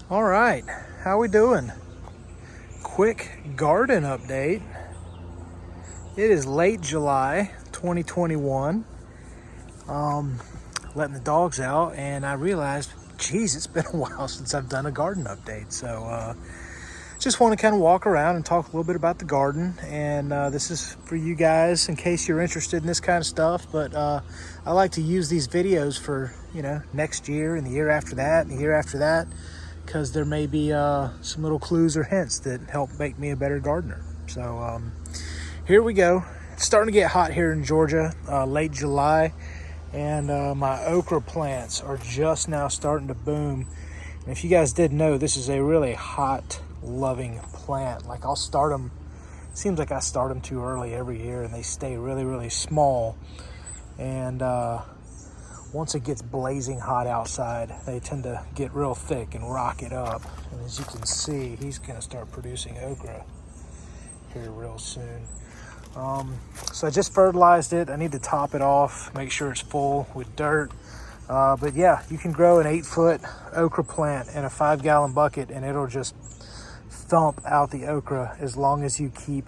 All right, how we doing? Quick garden update. It is late July 2021. Letting the dogs out, and I realized, geez, it's been a while since I've done a garden update. So just want to kind of walk around and talk a little bit about the garden. And this is for you guys in case you're interested in this kind of stuff. But I like to use these videos for, next year and the year after that and the year after that, because there may be some little clues or hints that help make me a better gardener. So here we go. It's starting to get hot here in Georgia, late July, and my okra plants are just now starting to boom. And if you guys didn't know, this is a really hot loving plant. Like, I'll start them, seems like I start them too early every year, and they stay really, really small. And once it gets blazing hot outside, they tend to get real thick and rocket up. And as you can see, he's going to start producing okra here real soon. So I just fertilized it. I need to top it off, make sure it's full with dirt. But yeah, you can grow an 8-foot okra plant in a 5-gallon bucket, and it'll just thump out the okra as long as you keep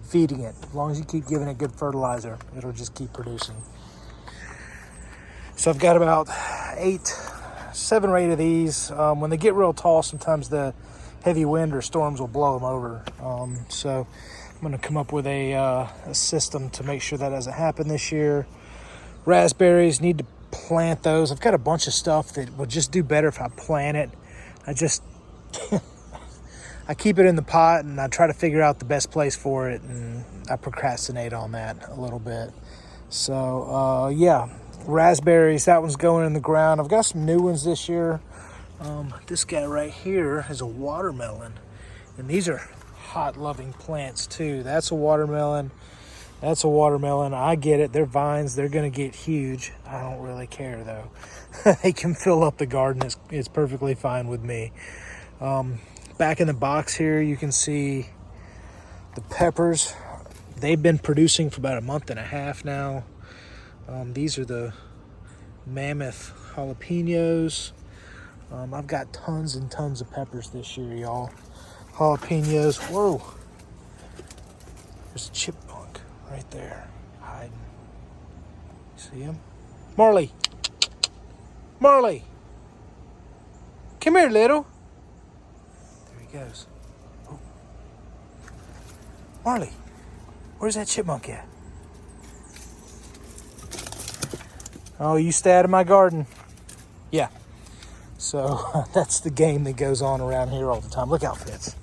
feeding it. As long as you keep giving it good fertilizer, it'll just keep producing. So I've got about 7 or 8 of these. When they get real tall, sometimes the heavy wind or storms will blow them over. So I'm going to come up with a system to make sure that doesn't happen this year. Raspberries, need to plant those. I've got a bunch of stuff that would just do better if I plant it. I keep it in the pot, and I try to figure out the best place for it, and I procrastinate on that a little bit. So yeah, raspberries, that one's going in the ground. I've got some new ones this year. This guy right here is a watermelon, and these are hot loving plants too. That's a watermelon. That's a watermelon. I get it. They're vines. They're going to get huge. I don't really care, though. They can fill up the garden. It's perfectly fine with me. Back in the box here, you can see the peppers. They've been producing for about a month and a half now. These are the Mammoth Jalapenos. I've got tons and tons of peppers this year, y'all. Jalapenos. Whoa. There's a chipmunk right there hiding. See him? Marley. Marley. Come here, little. There he goes. Oh. Marley. Where's that chipmunk at? Oh, you stay out of my garden. Yeah. So that's the game that goes on around here all the time. Look out, Fitz.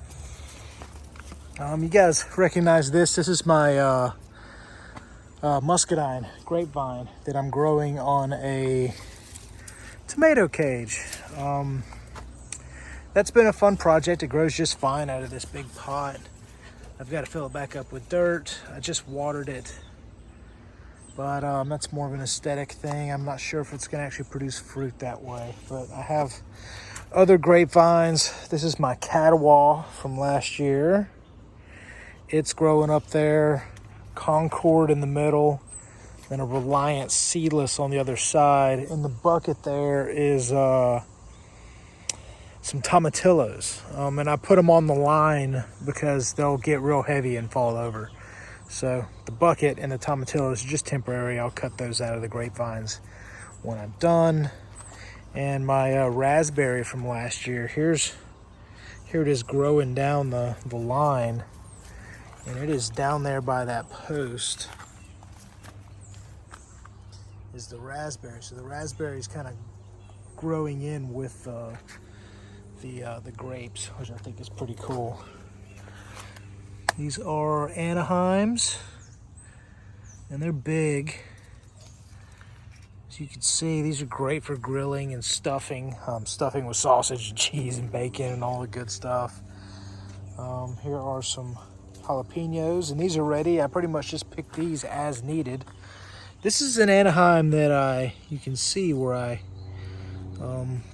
You guys recognize this. This is my Muscadine Grapevine that I'm growing on a tomato cage. That's been a fun project. It grows just fine out of this big pot. I've got to fill it back up with dirt. I just watered it. But that's more of an aesthetic thing. I'm not sure if it's going to actually produce fruit that way. But I have other grapevines. This is my Catawba from last year. It's growing up there. Concord in the middle. Then a Reliant seedless on the other side. In the bucket there is some tomatillos. And I put them on the line because they'll get real heavy and fall over. So the bucket and the tomatillos are just temporary. I'll cut those out of the grapevines when I'm done. And my raspberry from last year, here it is growing down the line. And it is down there by that post is the raspberry. So the raspberry is kind of growing in with the grapes, which I think is pretty cool. These are Anaheims, and they're big. As you can see, these are great for grilling and stuffing. Stuffing with sausage and cheese and bacon and all the good stuff. Here are some jalapenos, and these are ready. I pretty much just picked these as needed. This is an Anaheim that you can see where I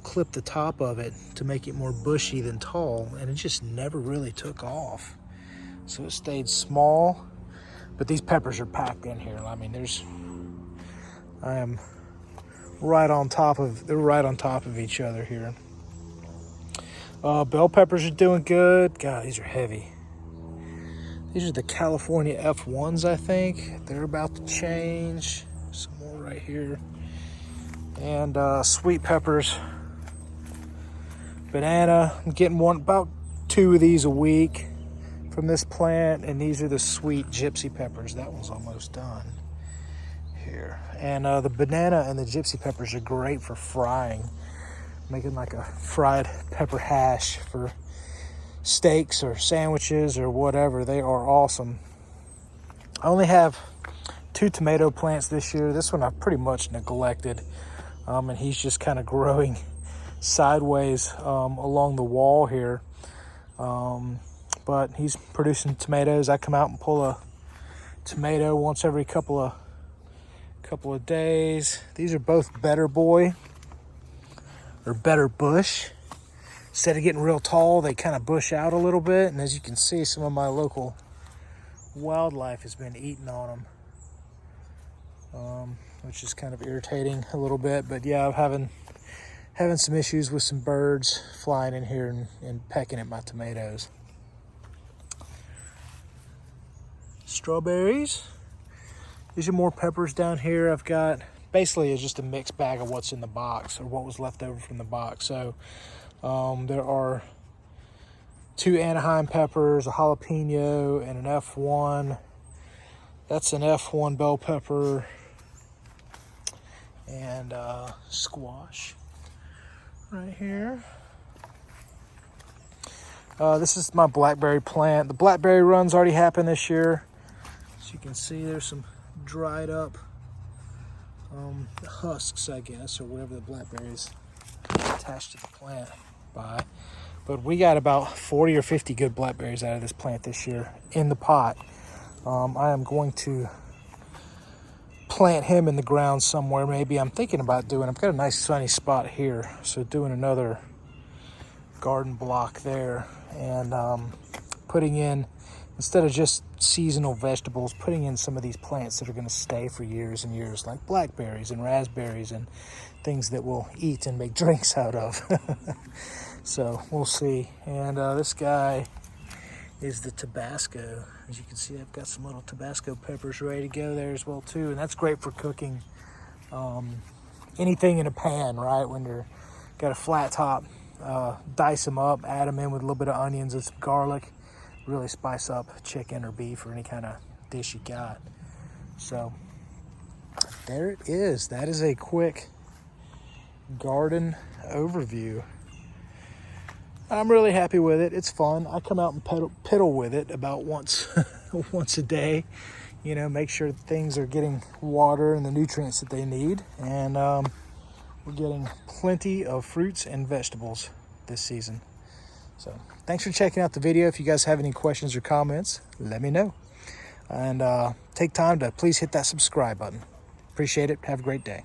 clipped the top of it to make it more bushy than tall, and it just never really took off. So it stayed small, but these peppers are packed in here. I mean, I am right on top of, they're right on top of each other here. Bell peppers are doing good. God, these are heavy. These are the California F1s, I think. They're about to change. Some more right here. And sweet peppers. Banana. I'm getting about 2 of these a week from this plant. And these are the sweet gypsy peppers. That one's almost done here. And the banana and the gypsy peppers are great for frying. Making like a fried pepper hash for steaks or sandwiches or whatever. They are awesome. I only have 2 tomato plants this year. This one I've pretty much neglected, and he's just kind of growing sideways along the wall here, but he's producing tomatoes. I come out and pull a tomato once every couple of days. These are both Better Boy or Better Bush. Instead of getting real tall, they kind of bush out a little bit. And as you can see, some of my local wildlife has been eating on them, which is kind of irritating a little bit. But yeah, I'm having some issues with some birds flying in here and pecking at my tomatoes. Strawberries. These are more peppers down here. I've got basically it's just a mixed bag of what's in the box or what was left over from the box. So there are 2 Anaheim peppers, a jalapeno, and an F1. That's an F1 bell pepper. And squash right here. This is my blackberry plant. The blackberry run's already happened this year. As you can see, there's some dried up husks, I guess, or whatever the blackberries attached to the plant by. But we got about 40 or 50 good blackberries out of this plant this year in the pot. I am going to plant him in the ground somewhere. Maybe I'm thinking about I've got a nice sunny spot here, so doing another garden block there and putting in, instead of just seasonal vegetables, putting in some of these plants that are going to stay for years and years, like blackberries and raspberries and things that we'll eat and make drinks out of. So we'll see. And this guy is the Tabasco. As you can see, I've got some little Tabasco peppers ready to go there as well too, and that's great for cooking anything in a pan, right? When you're got a flat top, dice them up, add them in with a little bit of onions and some garlic, really spice up chicken or beef or any kind of dish you got. So there it is. That is a quick garden overview. I'm really happy with it. It's fun. I come out and piddle with it about once a day, make sure things are getting water and the nutrients that they need. And we're getting plenty of fruits and vegetables this season. So thanks for checking out the video. If you guys have any questions or comments, let me know. And take time to please hit that subscribe button. Appreciate it. Have a great day.